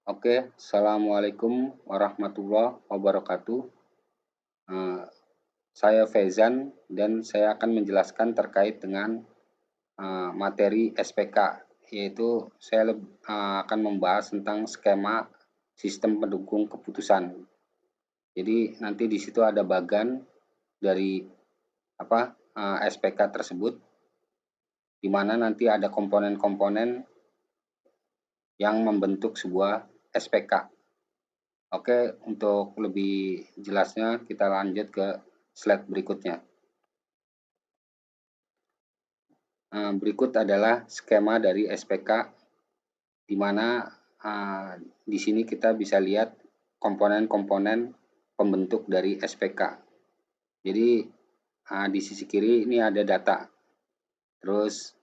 Oke, Assalamualaikum warahmatullahi wabarakatuh. Eh, saya Faizan dan saya akan menjelaskan terkait dengan materi SPK, yaitu akan membahas tentang skema sistem pendukung keputusan. Jadi nanti di situ ada bagan dari SPK tersebut, di mana nanti ada komponen-komponen yang membentuk sebuah SPK. Oke, untuk lebih jelasnya kita lanjut ke slide berikutnya. Berikut adalah skema dari SPK, di mana di sini kita bisa lihat komponen-komponen pembentuk dari SPK. Jadi di sisi kiri ini ada data, terus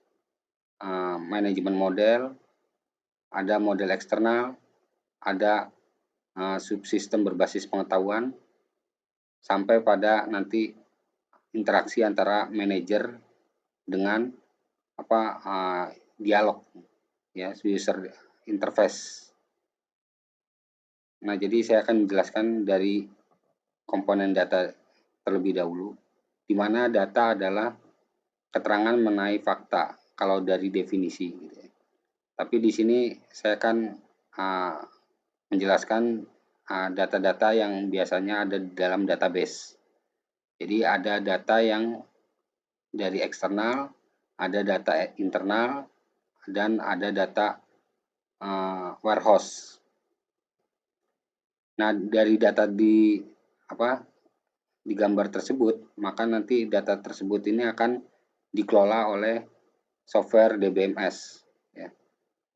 manajemen model, ada model eksternal, ada subsistem berbasis pengetahuan, sampai pada nanti interaksi antara manajer dengan dialog, ya, user interface. Nah, jadi saya akan menjelaskan dari komponen data terlebih dahulu, di mana data adalah keterangan mengenai fakta kalau dari definisi, gitu ya. Tapi di sini saya akan menjelaskan data-data yang biasanya ada di dalam database. Jadi ada data yang dari eksternal, ada data internal, dan ada data warehouse. Nah, dari data di gambar tersebut, maka nanti data tersebut ini akan dikelola oleh software DBMS, ya.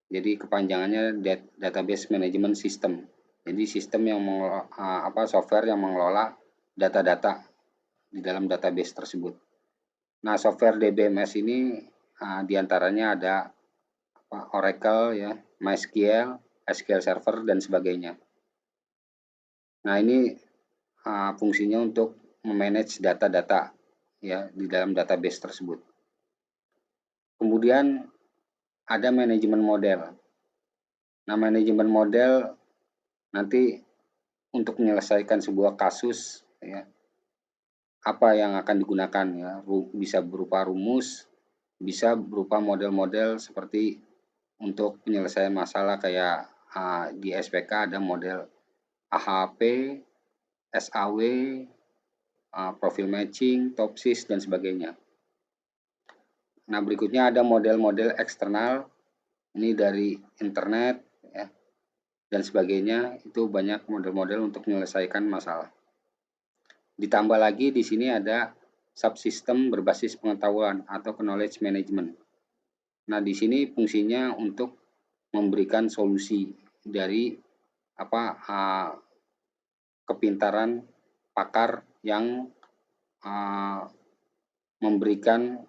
Jadi kepanjangannya Database Management System. Jadi sistem yang software yang mengelola data-data di dalam database tersebut. Nah, software DBMS ini diantaranya ada Oracle, ya, MySQL, SQL Server, dan sebagainya. Nah, ini fungsinya untuk memanage data-data, ya, di dalam database tersebut. Kemudian ada manajemen model. Nah, manajemen model nanti untuk menyelesaikan sebuah kasus, ya, apa yang akan digunakan, ya, bisa berupa rumus, bisa berupa model-model seperti untuk penyelesaian masalah kayak di SPK ada model AHP, SAW, profil matching, topsis, dan sebagainya. Nah, berikutnya ada model-model eksternal, ini dari internet, ya, dan sebagainya. Itu banyak model-model untuk menyelesaikan masalah. Ditambah lagi di sini ada subsistem berbasis pengetahuan atau knowledge management. Nah, di sini fungsinya untuk memberikan solusi dari kepintaran pakar yang memberikan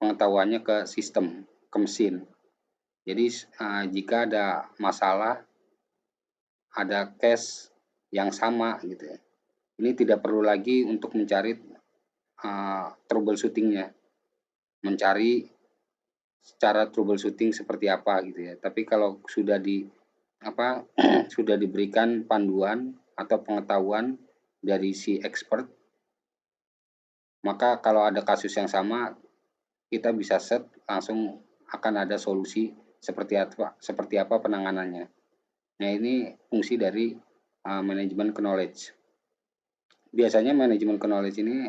pengetahuannya ke sistem, ke mesin. Jadi jika ada masalah, ada case yang sama, gitu ya, ini tidak perlu lagi untuk mencari troubleshooting-nya, mencari secara troubleshooting seperti apa, gitu ya. Tapi kalau sudah sudah diberikan panduan atau pengetahuan dari si expert, maka kalau ada kasus yang sama, kita bisa set langsung akan ada solusi seperti apa penanganannya. Nah, ini fungsi dari manajemen knowledge. Biasanya manajemen knowledge ini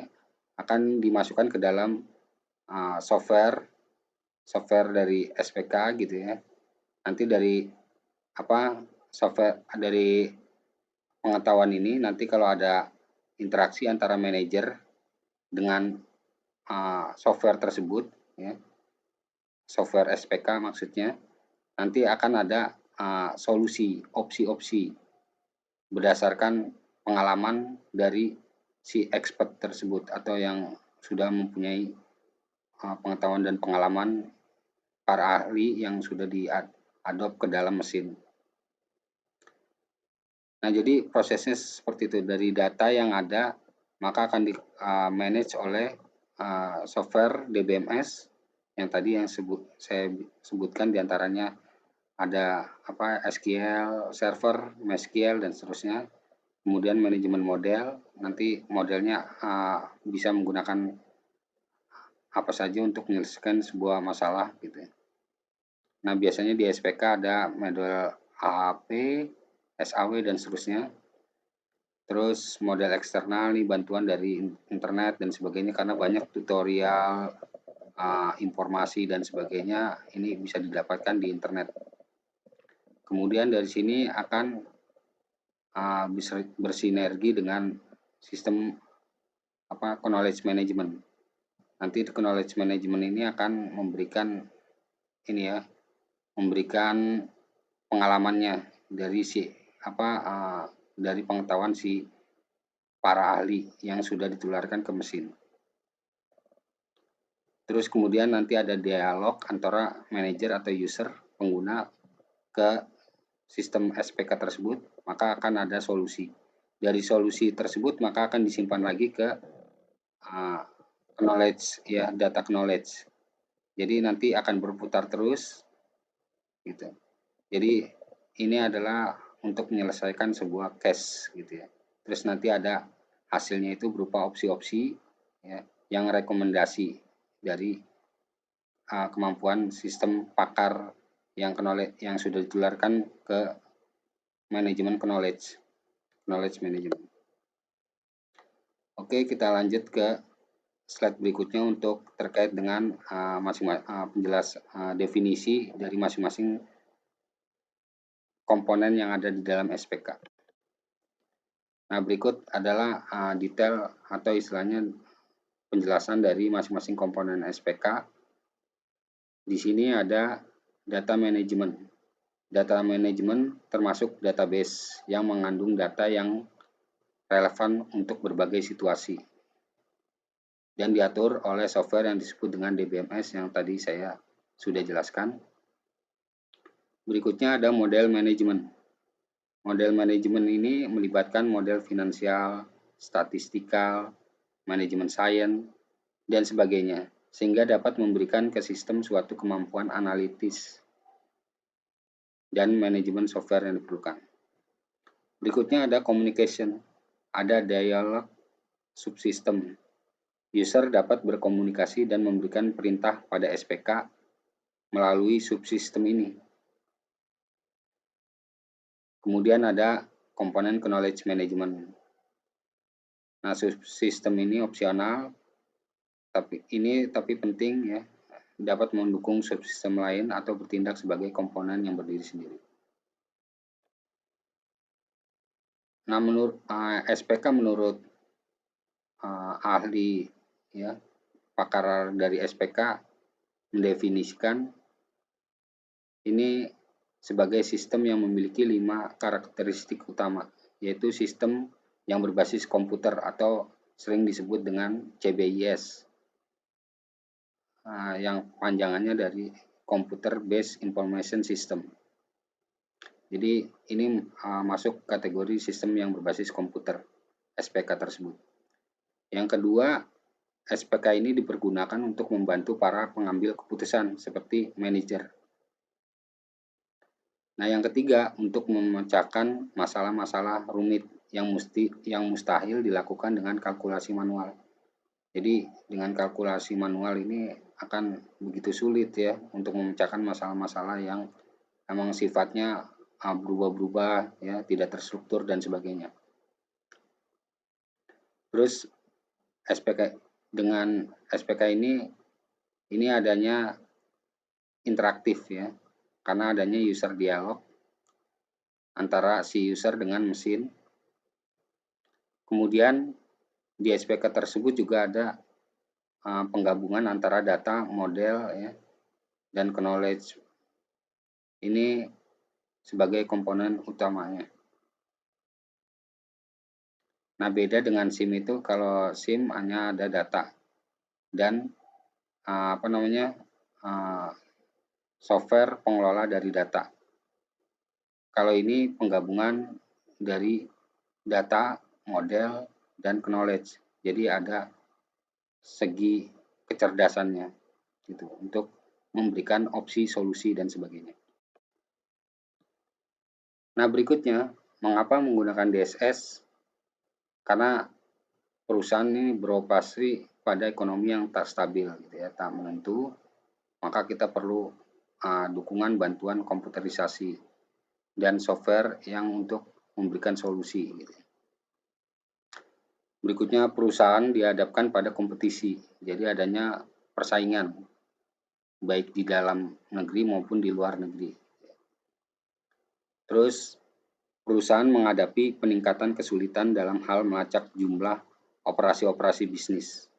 akan dimasukkan ke dalam software dari SPK, gitu ya. Nanti dari software dari pengetahuan ini, nanti kalau ada interaksi antara manajer dengan software tersebut, ya, software SPK maksudnya, nanti akan ada solusi, opsi-opsi berdasarkan pengalaman dari si expert tersebut atau yang sudah mempunyai pengetahuan dan pengalaman para ahli yang sudah diadopt ke dalam mesin. Nah, jadi prosesnya seperti itu. Dari data yang ada, maka akan di-manage oleh software DBMS yang tadi saya sebutkan diantaranya ada SQL server, MySQL dan seterusnya. Kemudian manajemen model, nanti modelnya bisa menggunakan apa saja untuk menyelesaikan sebuah masalah gitu ya. Nah, biasanya di SPK ada model AAP, SAW dan seterusnya. Terus model eksternal nih, bantuan dari internet dan sebagainya, karena banyak tutorial, informasi dan sebagainya ini bisa didapatkan di internet. Kemudian dari sini akan bisa bersinergi dengan sistem knowledge management. Nanti knowledge management ini akan memberikan memberikan pengalamannya dari dari pengetahuan si para ahli yang sudah ditularkan ke mesin. Terus kemudian nanti ada dialog antara manajer atau user pengguna ke sistem SPK tersebut, maka akan ada solusi. Dari solusi tersebut maka akan disimpan lagi ke knowledge ya, data knowledge. Jadi nanti akan berputar terus gitu. Jadi ini adalah untuk menyelesaikan sebuah case gitu ya. Terus nanti ada hasilnya itu berupa opsi-opsi ya, yang rekomendasi dari kemampuan sistem pakar yang sudah ditularkan ke manajemen knowledge management. Oke, kita lanjut ke slide berikutnya untuk terkait dengan penjelas definisi dari masing-masing komponen yang ada di dalam SPK. Nah, berikut adalah detail atau istilahnya penjelasan dari masing-masing komponen SPK. Di sini ada data management. Data management termasuk database yang mengandung data yang relevan untuk berbagai situasi dan diatur oleh software yang disebut dengan DBMS yang tadi saya sudah jelaskan. Berikutnya ada model manajemen. Model manajemen ini melibatkan model finansial, statistikal, manajemen sains, dan sebagainya, sehingga dapat memberikan ke sistem suatu kemampuan analitis dan manajemen software yang diperlukan. Berikutnya ada communication, ada dialog subsistem. User dapat berkomunikasi dan memberikan perintah pada SPK melalui subsistem ini. Kemudian ada komponen knowledge management. Nah, subsistem ini opsional, tapi penting ya, dapat mendukung subsistem lain atau bertindak sebagai komponen yang berdiri sendiri. Nah, menurut SPK menurut ahli ya, pakar dari SPK mendefinisikan ini sebagai sistem yang memiliki 5 karakteristik utama, yaitu sistem yang berbasis komputer atau sering disebut dengan CBIS, yang panjangannya dari Computer Based Information System. Jadi ini masuk kategori sistem yang berbasis komputer, SPK tersebut. Yang kedua, SPK ini dipergunakan untuk membantu para pengambil keputusan seperti manajer. Nah, yang ketiga, untuk memecahkan masalah-masalah rumit yang mustahil dilakukan dengan kalkulasi manual. Jadi dengan kalkulasi manual ini akan begitu sulit ya untuk memecahkan masalah-masalah yang memang sifatnya berubah-ubah ya, tidak terstruktur dan sebagainya. Terus dengan SPK ini adanya interaktif ya, karena adanya user dialog antara si user dengan mesin. Kemudian di SPK tersebut juga ada penggabungan antara data, model ya, dan knowledge. Ini sebagai komponen utamanya. Nah, beda dengan SIM itu, kalau SIM hanya ada data dan software pengelola dari data. Kalau ini penggabungan dari data, model, dan knowledge. Jadi ada segi kecerdasannya gitu untuk memberikan opsi, solusi, dan sebagainya. Nah, berikutnya, mengapa menggunakan DSS? Karena perusahaan ini beroperasi pada ekonomi yang tak stabil, gitu ya, tak menentu, maka kita perlu dukungan bantuan komputerisasi dan software yang untuk memberikan solusi. Gitu. Berikutnya, perusahaan dihadapkan pada kompetisi, jadi adanya persaingan, baik di dalam negeri maupun di luar negeri. Terus, perusahaan menghadapi peningkatan kesulitan dalam hal melacak jumlah operasi-operasi bisnis.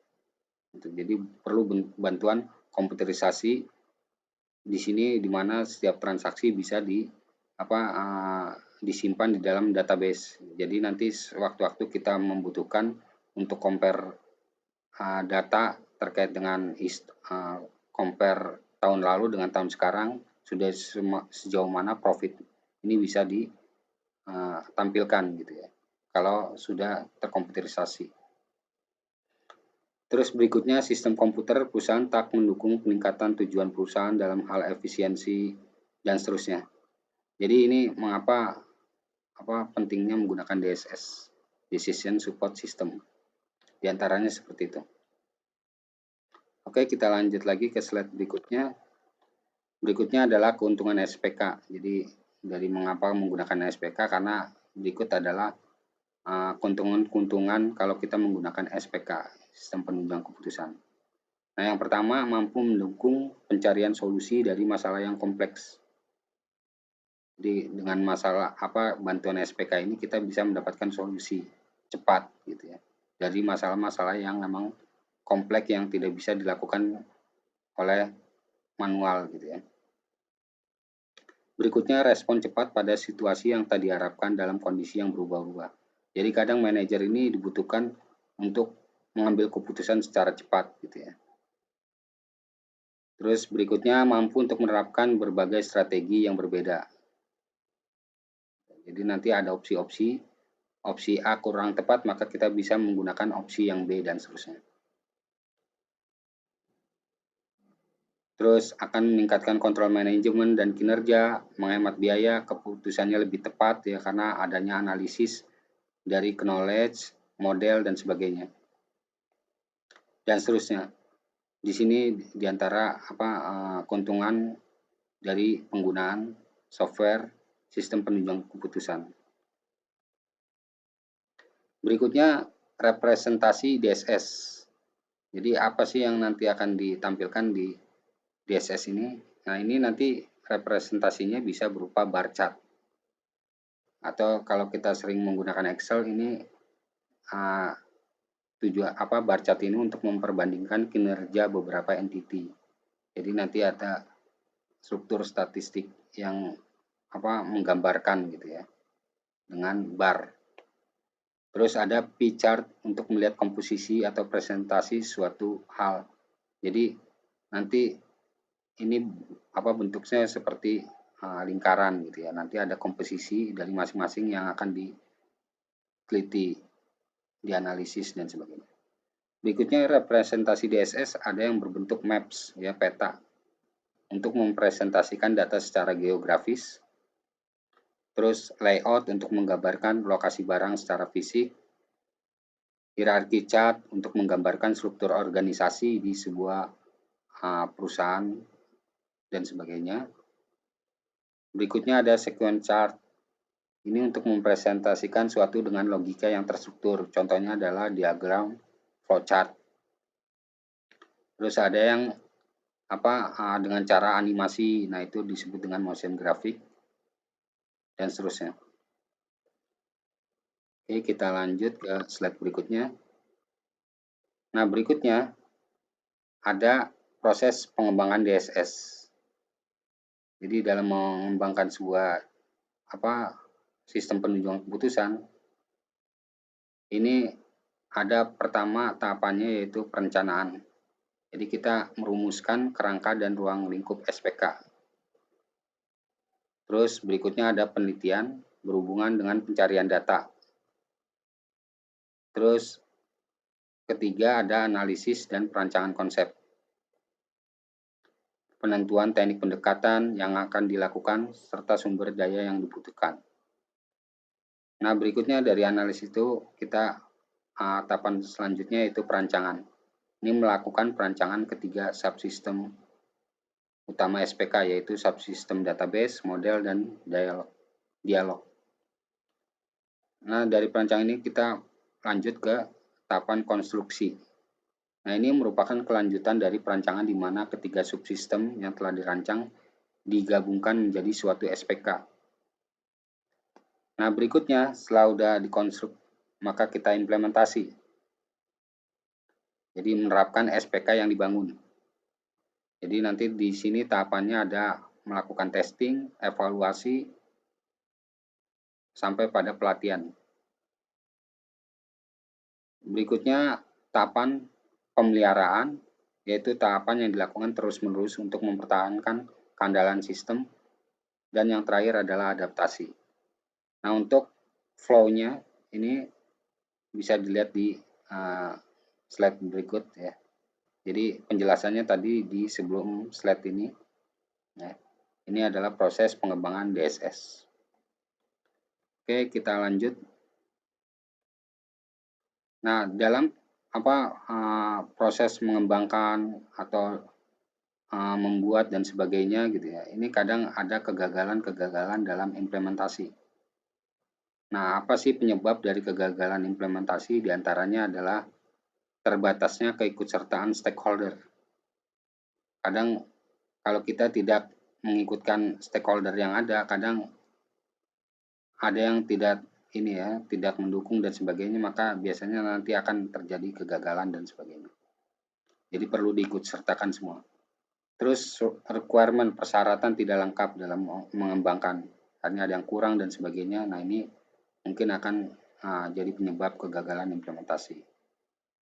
Jadi perlu bantuan komputerisasi di sini, di mana setiap transaksi bisa disimpan di dalam database. Jadi nanti sewaktu-waktu kita membutuhkan untuk compare data terkait dengan compare tahun lalu dengan tahun sekarang, sudah sejauh mana profit ini bisa ditampilkan gitu ya, kalau sudah terkomputerisasi. Terus berikutnya, sistem komputer perusahaan tak mendukung peningkatan tujuan perusahaan dalam hal efisiensi dan seterusnya. Jadi ini mengapa pentingnya menggunakan DSS, Decision Support System. Di antaranya seperti itu. Oke, kita lanjut lagi ke slide berikutnya. Berikutnya adalah keuntungan SPK. Jadi dari mengapa menggunakan SPK, karena berikut adalah keuntungan kalau kita menggunakan SPK, sistem penunjang keputusan. Nah, yang pertama, mampu mendukung pencarian solusi dari masalah yang kompleks. Jadi dengan bantuan SPK ini kita bisa mendapatkan solusi cepat gitu ya, dari masalah-masalah yang memang kompleks yang tidak bisa dilakukan oleh manual gitu ya. Berikutnya, respon cepat pada situasi yang tak diharapkan dalam kondisi yang berubah-ubah. Jadi kadang manajer ini dibutuhkan untuk mengambil keputusan secara cepat gitu ya. Terus berikutnya, mampu untuk menerapkan berbagai strategi yang berbeda. Jadi nanti ada opsi-opsi, opsi A kurang tepat, maka kita bisa menggunakan opsi yang B dan seterusnya. Terus akan meningkatkan kontrol manajemen dan kinerja, menghemat biaya, keputusannya lebih tepat ya, karena adanya analisis dari knowledge, model, dan sebagainya. Dan seterusnya. Di sini diantara keuntungan dari penggunaan software sistem penunjang keputusan. Berikutnya, representasi DSS. Jadi apa sih yang nanti akan ditampilkan di DSS ini? Nah, ini nanti representasinya bisa berupa bar chart. Atau kalau kita sering menggunakan Excel, ini bar chart ini untuk memperbandingkan kinerja beberapa entity. Jadi nanti ada struktur statistik yang menggambarkan gitu ya, dengan bar. Terus ada pie chart untuk melihat komposisi atau presentasi suatu hal. Jadi nanti ini bentuknya seperti lingkaran gitu ya. Nanti ada komposisi dari masing-masing yang akan diteliti, dianalisis dan sebagainya. Berikutnya, representasi DSS ada yang berbentuk maps ya, peta, untuk mempresentasikan data secara geografis. Terus layout untuk menggambarkan lokasi barang secara fisik. Hierarki chart untuk menggambarkan struktur organisasi di sebuah perusahaan dan sebagainya. Berikutnya ada sequence chart. Ini untuk mempresentasikan suatu dengan logika yang terstruktur. Contohnya adalah diagram flowchart. Terus ada yang dengan cara animasi, nah itu disebut dengan motion graphic dan seterusnya. Oke, kita lanjut ke slide berikutnya. Nah, berikutnya ada proses pengembangan DSS. Jadi dalam mengembangkan sebuah sistem penunjang keputusan, ini ada pertama tahapannya yaitu perencanaan. Jadi kita merumuskan kerangka dan ruang lingkup SPK. Terus berikutnya ada penelitian berhubungan dengan pencarian data. Terus ketiga ada analisis dan perancangan konsep. Penentuan teknik pendekatan yang akan dilakukan serta sumber daya yang dibutuhkan. Nah, berikutnya dari analisis itu kita tahapan selanjutnya yaitu perancangan. Ini melakukan perancangan ketiga subsistem utama SPK, yaitu subsistem database, model, dan dialog. Nah, dari perancangan ini kita lanjut ke tahapan konstruksi. Nah, ini merupakan kelanjutan dari perancangan di mana ketiga subsistem yang telah dirancang digabungkan menjadi suatu SPK. Nah, berikutnya setelah udah dikonstruk, maka kita implementasi. Jadi menerapkan SPK yang dibangun. Jadi nanti di sini tahapannya ada melakukan testing, evaluasi, sampai pada pelatihan. Berikutnya tahapan pemeliharaan, yaitu tahapan yang dilakukan terus-menerus untuk mempertahankan keandalan sistem, dan yang terakhir adalah adaptasi. Nah, untuk flow-nya ini bisa dilihat di slide berikut ya. Jadi penjelasannya tadi di sebelum slide ini. Ya. Ini adalah proses pengembangan DSS. Oke, kita lanjut. Nah, dalam proses mengembangkan atau membuat dan sebagainya gitu ya, ini kadang ada kegagalan-kegagalan dalam implementasi. Nah, apa sih penyebab dari kegagalan implementasi? Di antaranya adalah terbatasnya keikutsertaan stakeholder. Kadang kalau kita tidak mengikutkan stakeholder yang ada, kadang ada yang tidak tidak mendukung dan sebagainya, maka biasanya nanti akan terjadi kegagalan dan sebagainya. Jadi perlu diikut sertakan semua. Terus requirement, persyaratan tidak lengkap dalam mengembangkan, hanya ada yang kurang dan sebagainya. Nah, ini mungkin akan jadi penyebab kegagalan implementasi.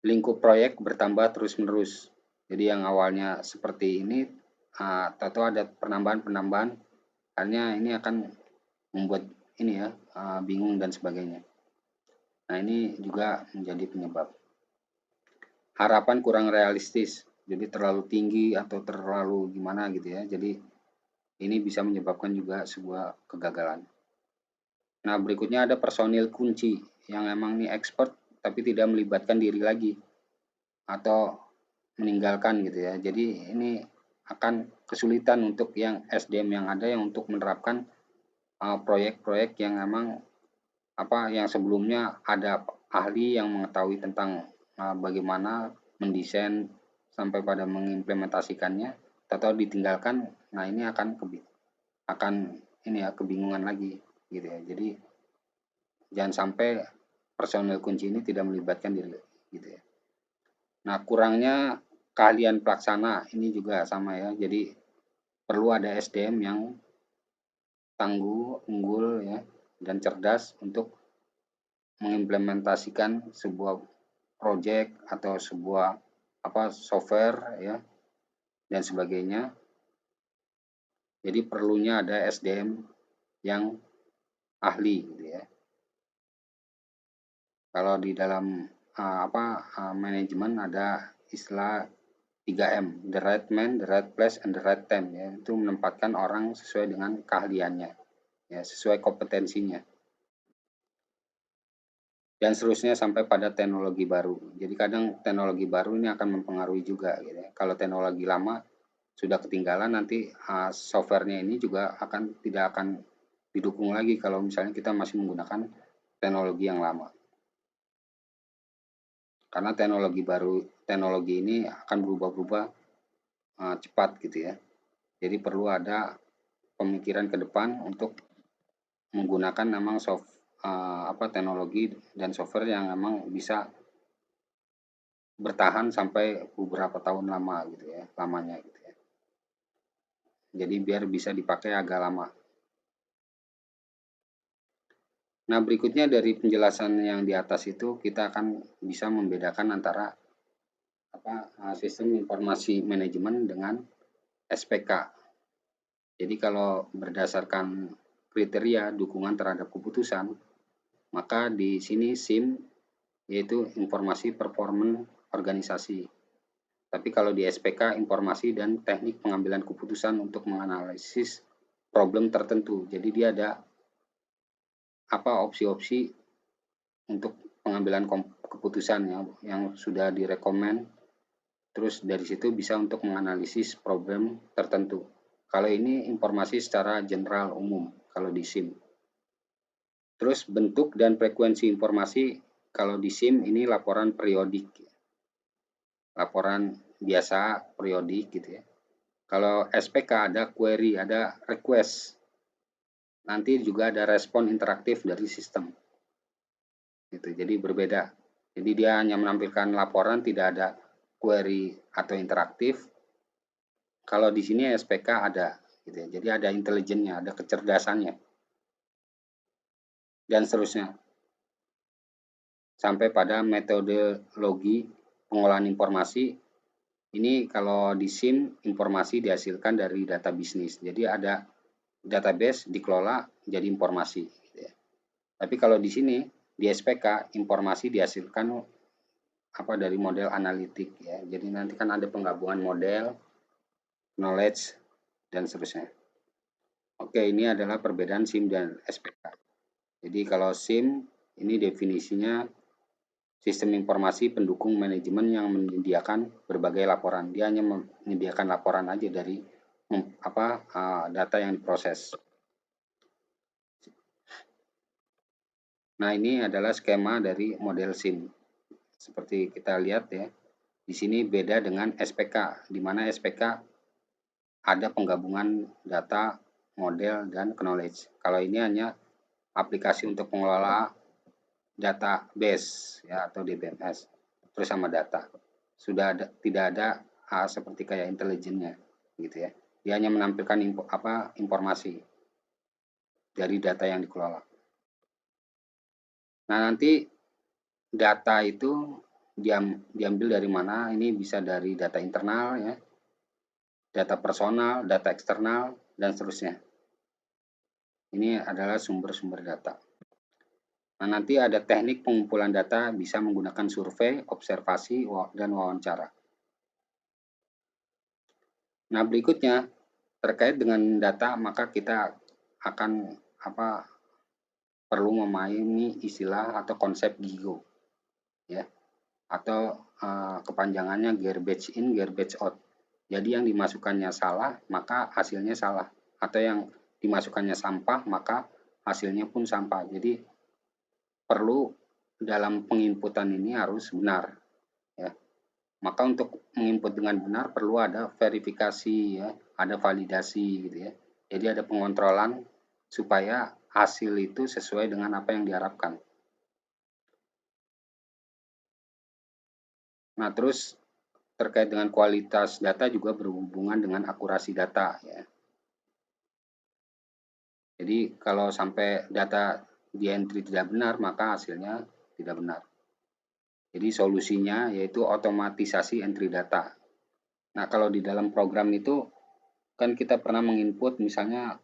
Lingkup proyek bertambah terus-menerus. Jadi yang awalnya seperti ini, atau ada penambahan-penambahan, hanya ini akan membuat bingung dan sebagainya. Nah, ini juga menjadi penyebab. Harapan kurang realistis, jadi terlalu tinggi atau terlalu gimana gitu ya. Jadi ini bisa menyebabkan juga sebuah kegagalan. Nah, berikutnya ada personil kunci yang emang nih expert tapi tidak melibatkan diri lagi atau meninggalkan gitu ya. Jadi ini akan kesulitan untuk yang SDM yang ada yang untuk menerapkan proyek-proyek yang memang yang sebelumnya ada ahli yang mengetahui tentang bagaimana mendesain sampai pada mengimplementasikannya, atau ditinggalkan. Nah, ini akan kebingungan lagi gitu ya. Jadi jangan sampai personel kunci ini tidak melibatkan diri gitu ya. Nah, kurangnya keahlian pelaksana ini juga sama ya. Jadi perlu ada SDM yang tangguh, unggul ya, dan cerdas untuk mengimplementasikan sebuah proyek atau sebuah software ya dan sebagainya. Jadi perlunya ada SDM yang ahli gitu ya. Kalau di dalam manajemen ada istilah 3M, the right man, the right place, and the right time ya. Itu menempatkan orang sesuai dengan keahliannya ya, sesuai kompetensinya. Dan seterusnya sampai pada teknologi baru. Jadi kadang teknologi baru ini akan mempengaruhi juga gitu ya. Kalau teknologi lama sudah ketinggalan, nanti softwarenya ini juga tidak akan didukung lagi kalau misalnya kita masih menggunakan teknologi yang lama. Karena teknologi ini akan berubah-ubah cepat gitu ya. Jadi perlu ada pemikiran ke depan untuk menggunakan memang teknologi dan software yang memang bisa bertahan sampai beberapa tahun lamanya gitu ya. Jadi biar bisa dipakai agak lama. Nah, berikutnya dari penjelasan yang di atas itu kita akan bisa membedakan antara sistem informasi manajemen dengan SPK. Jadi kalau berdasarkan kriteria dukungan terhadap keputusan, maka di sini SIM yaitu informasi performance organisasi. Tapi kalau di SPK, informasi dan teknik pengambilan keputusan untuk menganalisis problem tertentu. Jadi dia opsi-opsi untuk pengambilan keputusan yang sudah direkomend. Terus dari situ bisa untuk menganalisis problem tertentu. Kalau ini informasi secara general umum, kalau di SIM. Terus bentuk dan frekuensi informasi, kalau di SIM ini laporan periodik. Laporan biasa, periodik gitu ya. Kalau SPK ada query, ada request. Nanti juga ada respon interaktif dari sistem. Gitu. Jadi berbeda. Jadi dia hanya menampilkan laporan, tidak ada query atau interaktif. Kalau di sini SPK ada, gitu ya. Jadi ada intelijennya, ada kecerdasannya, dan seterusnya. Sampai pada metodologi pengolahan informasi. Ini kalau di SIM informasi dihasilkan dari data bisnis. Jadi ada database dikelola jadi informasi. Gitu ya. Tapi kalau di sini di SPK informasi dihasilkan dari model analitik ya. Jadi nanti kan ada penggabungan model, knowledge, dan seterusnya. Oke, ini adalah perbedaan SIM dan SPK. Jadi kalau SIM ini definisinya sistem informasi pendukung manajemen yang menyediakan berbagai laporan. Dia hanya menyediakan laporan aja dari data yang diproses. Nah, ini adalah skema dari model SIM. Seperti kita lihat ya, di sini beda dengan SPK, di mana SPK ada penggabungan data, model, dan knowledge. Kalau ini hanya aplikasi untuk pengelola database ya, atau DBMS, terus sama data. Sudah ada, tidak ada seperti kayak intelijennya gitu ya. Dia hanya menampilkan informasi dari data yang dikelola. Nah, nanti data itu diambil dari mana? Ini bisa dari data internal ya, data personal, data eksternal, dan seterusnya. Ini adalah sumber-sumber data. Nah, nanti ada teknik pengumpulan data bisa menggunakan survei, observasi, dan wawancara. Nah, berikutnya terkait dengan data, maka kita akan perlu memahami istilah atau konsep GIGO ya, atau kepanjangannya garbage in, garbage out. Jadi yang dimasukkannya salah, maka hasilnya salah, atau yang dimasukkannya sampah, maka hasilnya pun sampah. Jadi perlu dalam penginputan ini harus benar ya. Maka untuk menginput dengan benar perlu ada verifikasi ya, ada validasi gitu ya. Jadi ada pengontrolan supaya hasil itu sesuai dengan apa yang diharapkan. Nah, terus terkait dengan kualitas data juga berhubungan dengan akurasi data ya. Jadi kalau sampai data di entry tidak benar, maka hasilnya tidak benar. Jadi solusinya yaitu otomatisasi entry data. Nah, kalau di dalam program itu kan kita pernah menginput misalnya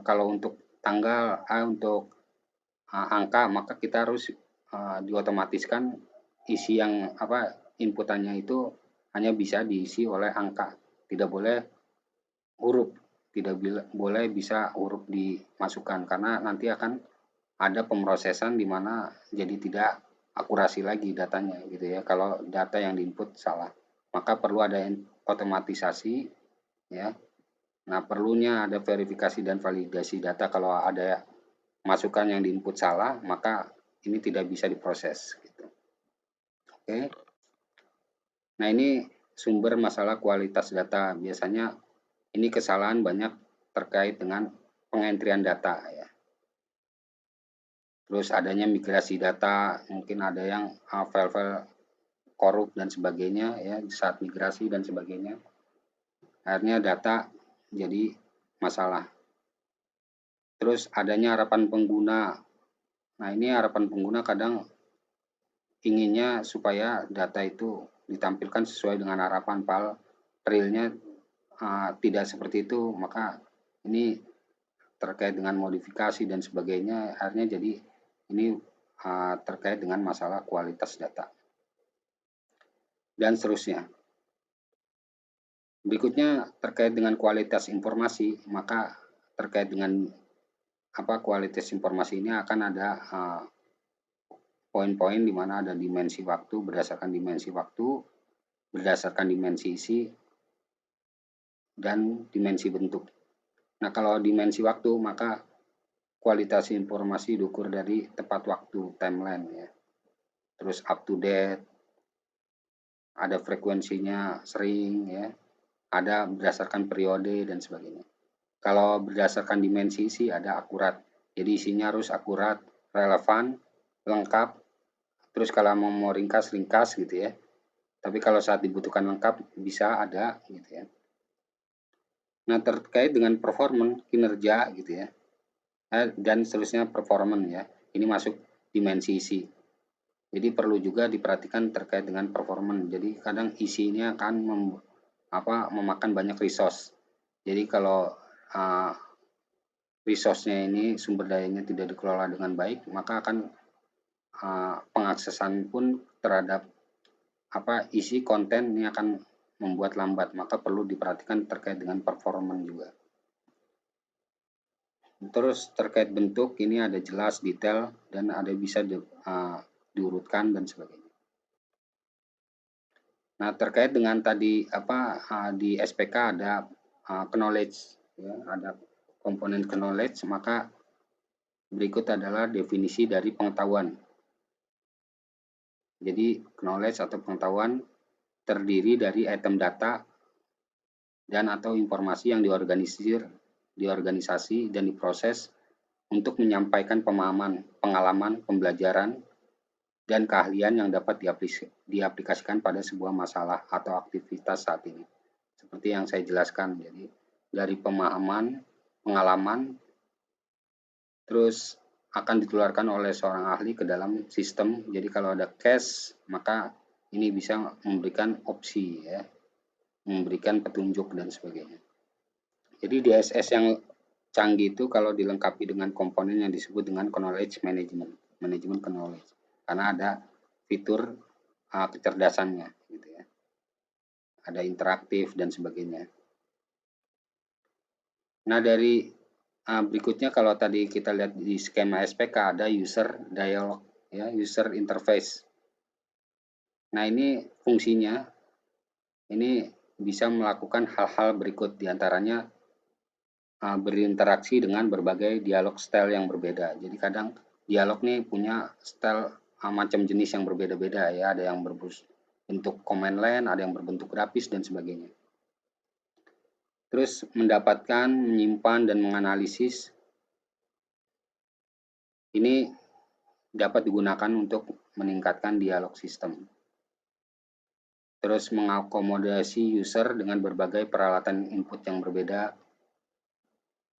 kalau untuk tanggal, untuk angka, maka kita harus diotomatiskan isi yang inputannya itu hanya bisa diisi oleh angka, tidak boleh huruf, tidak boleh bisa huruf dimasukkan karena nanti akan ada pemrosesan di mana jadi tidak akurasi lagi datanya gitu ya kalau data yang diinput salah. Maka perlu ada otomatisasi ya. Nah, perlunya ada verifikasi dan validasi data kalau ada masukan yang diinput salah, maka ini tidak bisa diproses gitu. Oke. Nah, ini sumber masalah kualitas data. Biasanya ini kesalahan banyak terkait dengan pengentrian data ya. Terus adanya migrasi data, mungkin ada yang file-file korup dan sebagainya ya saat migrasi dan sebagainya. Akhirnya data jadi masalah. Terus adanya harapan pengguna. Nah, ini harapan pengguna kadang inginnya supaya data itu ditampilkan sesuai dengan harapan, realnya tidak seperti itu, maka ini terkait dengan modifikasi dan sebagainya, akhirnya jadi ini terkait dengan masalah kualitas data dan seterusnya. Berikutnya terkait dengan kualitas informasi, maka terkait dengan kualitas informasi ini akan ada poin-poin di mana ada dimensi waktu, berdasarkan dimensi waktu, berdasarkan dimensi isi, dan dimensi bentuk. Nah, kalau dimensi waktu, maka kualitas informasi diukur dari tepat waktu, timeline ya. Terus up to date, ada frekuensinya sering ya, ada berdasarkan periode dan sebagainya. Kalau berdasarkan dimensi isi ada akurat. Jadi isinya harus akurat, relevan, lengkap. Terus kalau mau ringkas gitu ya. Tapi kalau saat dibutuhkan lengkap bisa ada gitu ya. Nah, terkait dengan performance, kinerja gitu ya. Dan seterusnya performance ya. Ini masuk dimensi isi. Jadi perlu juga diperhatikan terkait dengan performance. Jadi kadang isinya akan memakan banyak resource. Jadi kalau resource-nya ini sumber dayanya tidak dikelola dengan baik, maka akan pengaksesan pun terhadap isi konten ini akan membuat lambat. Maka perlu diperhatikan terkait dengan performance juga. Terus terkait bentuk ini ada jelas, detail, dan ada bisa diurutkan dan sebagainya. Nah, terkait dengan tadi di SPK ada knowledge ya, ada komponen knowledge, maka berikut adalah definisi dari pengetahuan. Jadi knowledge atau pengetahuan terdiri dari item data dan atau informasi yang diorganisasi dan diproses untuk menyampaikan pemahaman, pengalaman, pembelajaran, dan keahlian yang dapat diaplikasikan pada sebuah masalah atau aktivitas saat ini. Seperti yang saya jelaskan, jadi dari pemahaman, pengalaman, terus akan ditularkan oleh seorang ahli ke dalam sistem. Jadi kalau ada case, maka ini bisa memberikan opsi ya, memberikan petunjuk dan sebagainya. Jadi DSS yang canggih itu kalau dilengkapi dengan komponen yang disebut dengan knowledge management, manajemen knowledge. Karena ada fitur kecerdasannya gitu ya. Ada interaktif dan sebagainya. Nah, dari berikutnya kalau tadi kita lihat di skema SPK ada user dialog ya, user interface. Nah, ini fungsinya ini bisa melakukan hal-hal berikut diantaranya berinteraksi dengan berbagai dialog style yang berbeda. Jadi kadang dialog nih punya style macam jenis yang berbeda-beda ya, ada yang berbentuk command line, ada yang berbentuk grafis dan sebagainya. Terus mendapatkan, menyimpan dan menganalisis ini dapat digunakan untuk meningkatkan dialog sistem. Terus mengakomodasi user dengan berbagai peralatan input yang berbeda,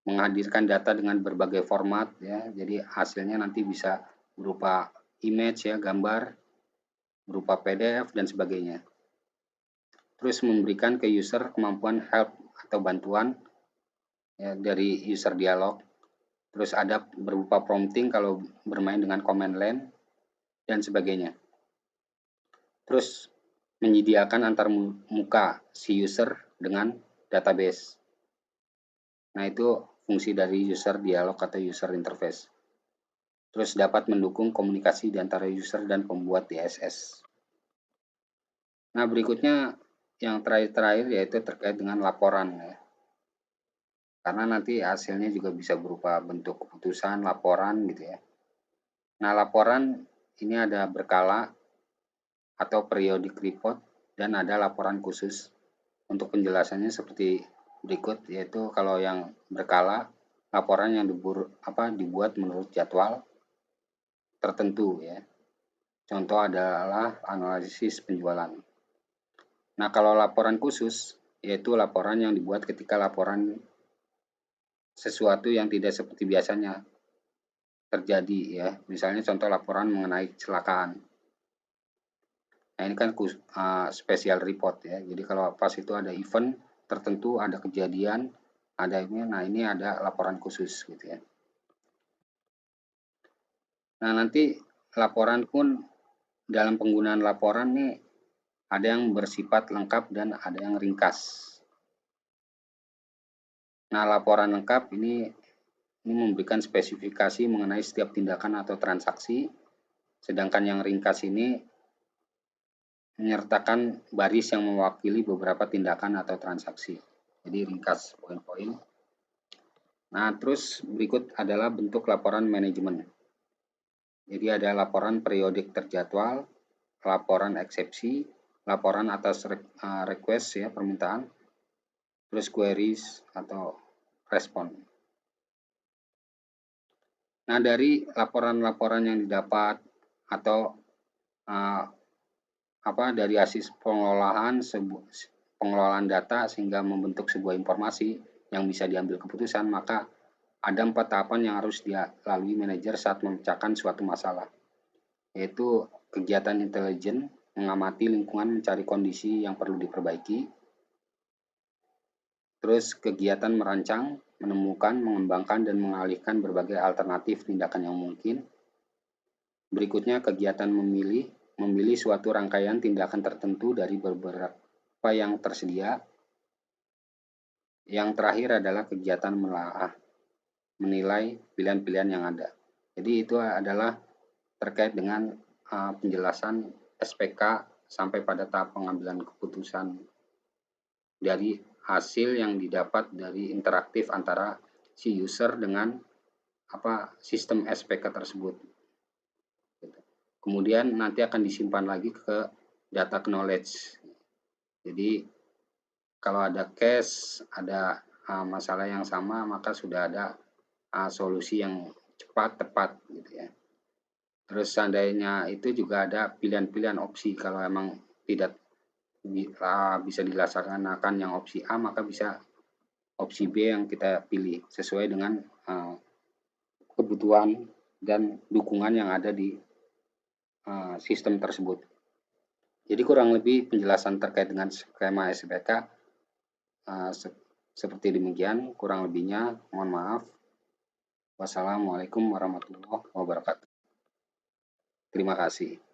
menghadirkan data dengan berbagai format ya, jadi hasilnya nanti bisa berupa image ya, gambar, berupa PDF dan sebagainya. Terus memberikan ke user kemampuan help atau bantuan ya, dari user dialog. Terus ada berupa prompting kalau bermain dengan command line dan sebagainya. Terus menyediakan antar muka si user dengan database. Nah, itu fungsi dari user dialog atau user interface. Terus dapat mendukung komunikasi di antara user dan pembuat DSS. Nah, berikutnya yang terakhir yaitu terkait dengan laporan ya. Karena nanti hasilnya juga bisa berupa bentuk keputusan, laporan gitu ya. Nah, laporan ini ada berkala atau periodic report dan ada laporan khusus. Untuk penjelasannya seperti berikut, yaitu kalau yang berkala, laporan yang dibuat menurut jadwal tertentu ya. Contoh adalah analisis penjualan. Nah, kalau laporan khusus, yaitu laporan yang dibuat ketika laporan sesuatu yang tidak seperti biasanya terjadi ya. Misalnya contoh laporan mengenai kecelakaan. Nah, ini kan special report ya. Jadi kalau pas itu ada event tertentu, ada kejadian, ada ini, nah ini ada laporan khusus gitu ya. Nah, nanti laporan pun dalam penggunaan laporan nih ada yang bersifat lengkap dan ada yang ringkas. Nah, laporan lengkap ini ini memberikan spesifikasi mengenai setiap tindakan atau transaksi, sedangkan yang ringkas ini menyertakan baris yang mewakili beberapa tindakan atau transaksi. Jadi ringkas poin-poin. Nah, terus berikut adalah bentuk laporan manajemen. Jadi ada laporan periodik terjadwal, laporan eksepsi, laporan atas request ya, permintaan, terus queries atau respon. Nah, dari laporan-laporan yang didapat atau dari hasil pengelolaan data sehingga membentuk sebuah informasi yang bisa diambil keputusan, maka ada 4 tahapan yang harus dilalui manajer saat memecahkan suatu masalah, yaitu kegiatan intelijen, mengamati lingkungan, mencari kondisi yang perlu diperbaiki, terus kegiatan merancang, menemukan, mengembangkan, dan mengalihkan berbagai alternatif tindakan yang mungkin. Berikutnya kegiatan memilih suatu rangkaian tindakan tertentu dari beberapa yang tersedia. Yang terakhir adalah kegiatan menelaah, menilai pilihan-pilihan yang ada. Jadi itu adalah terkait dengan penjelasan SPK sampai pada tahap pengambilan keputusan dari hasil yang didapat dari interaktif antara si user dengan sistem SPK tersebut. Kemudian nanti akan disimpan lagi ke data knowledge. Jadi kalau ada case, ada masalah yang sama, maka sudah ada solusi yang cepat, tepat gitu ya. Terus seandainya itu juga ada pilihan-pilihan opsi, kalau emang tidak bisa dilaksanakan yang opsi A, maka bisa opsi B yang kita pilih sesuai dengan kebutuhan dan dukungan yang ada di sistem tersebut. Jadi kurang lebih penjelasan terkait dengan skema SPK seperti demikian, kurang lebihnya mohon maaf. Wassalamualaikum warahmatullahi wabarakatuh. Terima kasih.